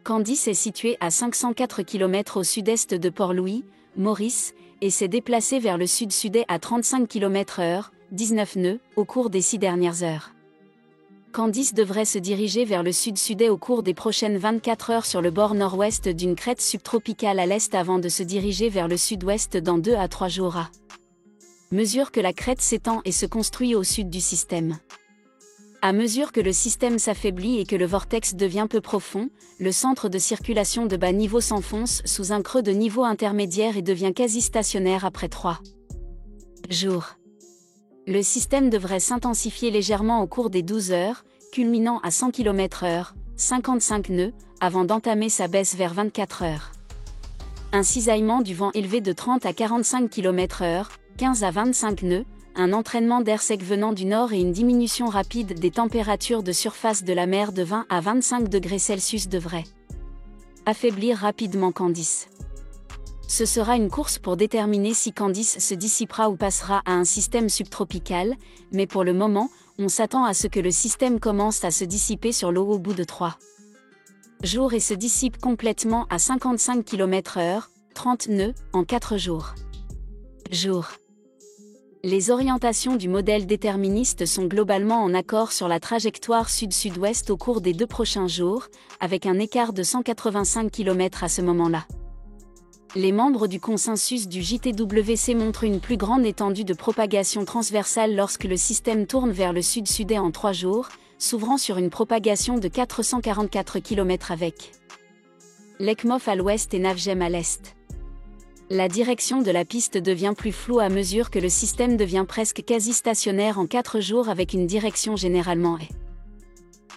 Candice est située à 504 km au sud-est de Port-Louis, Maurice, et s'est déplacée vers le sud-sud-est à 35 km/h, 19 nœuds, au cours des 6 dernières heures. Candice devrait se diriger vers le sud-sud-est au cours des prochaines 24 heures sur le bord nord-ouest d'une crête subtropicale à l'est avant de se diriger vers le sud-ouest dans 2 à 3 jours à mesure que la crête s'étend et se construit au sud du système. À mesure que le système s'affaiblit et que le vortex devient peu profond, le centre de circulation de bas niveau s'enfonce sous un creux de niveau intermédiaire et devient quasi stationnaire après 3 jours. Le système devrait s'intensifier légèrement au cours des 12 heures, culminant à 100 km/h, 55 nœuds, avant d'entamer sa baisse vers 24 heures. Un cisaillement du vent élevé de 30 à 45 km/h, 15 à 25 nœuds, un entraînement d'air sec venant du nord et une diminution rapide des températures de surface de la mer de 20 à 25 degrés Celsius devraient affaiblir rapidement Candice. Ce sera une course pour déterminer si Candice se dissipera ou passera à un système subtropical, mais pour le moment, on s'attend à ce que le système commence à se dissiper sur l'eau au bout de 3 jours et se dissipe complètement à 55 km/h, 30 nœuds, en 4 jours. Les orientations du modèle déterministe sont globalement en accord sur la trajectoire sud-sud-ouest au cours des 2 prochains jours, avec un écart de 185 km à ce moment-là. Les membres du consensus du JTWC montrent une plus grande étendue de propagation transversale lorsque le système tourne vers le sud-sud-est en 3 jours, s'ouvrant sur une propagation de 444 km avec l'ECMOF à l'ouest et Navjem à l'est. La direction de la piste devient plus floue à mesure que le système devient presque quasi stationnaire en 4 jours avec une direction généralement est.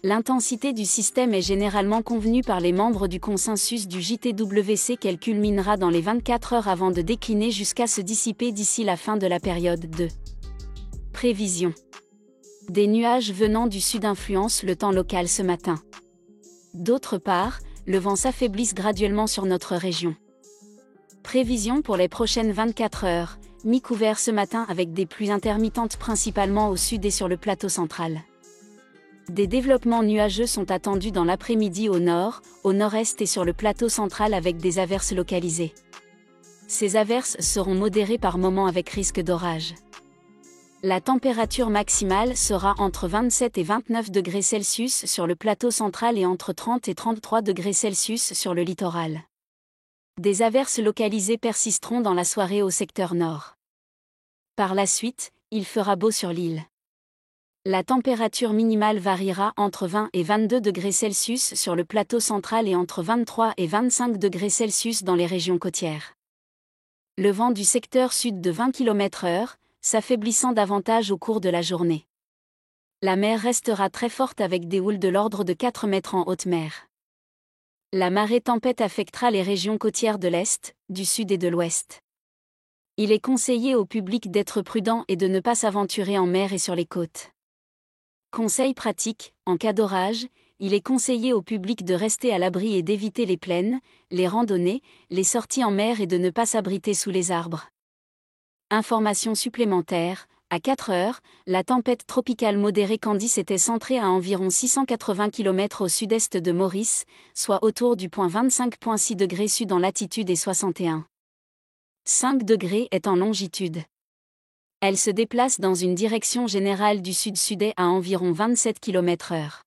L'intensité du système est généralement convenue par les membres du consensus du JTWC qu'elle culminera dans les 24 heures avant de décliner jusqu'à se dissiper d'ici la fin de la période de prévision. Des nuages venant du sud influencent le temps local ce matin. D'autre part, le vent s'affaiblisse graduellement sur notre région. Prévision pour les prochaines 24 heures, mi-couvert ce matin avec des pluies intermittentes principalement au sud et sur le plateau central. Des développements nuageux sont attendus dans l'après-midi au nord, au nord-est et sur le plateau central avec des averses localisées. Ces averses seront modérées par moments avec risque d'orage. La température maximale sera entre 27 et 29 degrés Celsius sur le plateau central et entre 30 et 33 degrés Celsius sur le littoral. Des averses localisées persisteront dans la soirée au secteur nord. Par la suite, il fera beau sur l'île. La température minimale variera entre 20 et 22 degrés Celsius sur le plateau central et entre 23 et 25 degrés Celsius dans les régions côtières. Le vent du secteur sud de 20 km/h, s'affaiblissant davantage au cours de la journée. La mer restera très forte avec des houles de l'ordre de 4 mètres en haute mer. La marée tempête affectera les régions côtières de l'Est, du Sud et de l'Ouest. Il est conseillé au public d'être prudent et de ne pas s'aventurer en mer et sur les côtes. Conseil pratique, en cas d'orage, il est conseillé au public de rester à l'abri et d'éviter les plaines, les randonnées, les sorties en mer et de ne pas s'abriter sous les arbres. Information supplémentaire. À 4 heures, la tempête tropicale modérée Candice était centrée à environ 680 km au sud-est de Maurice, soit autour du point 25,6 degrés sud en latitude et 61,5 degrés est en longitude. Elle se déplace dans une direction générale du sud-sud-est à environ 27 km/h.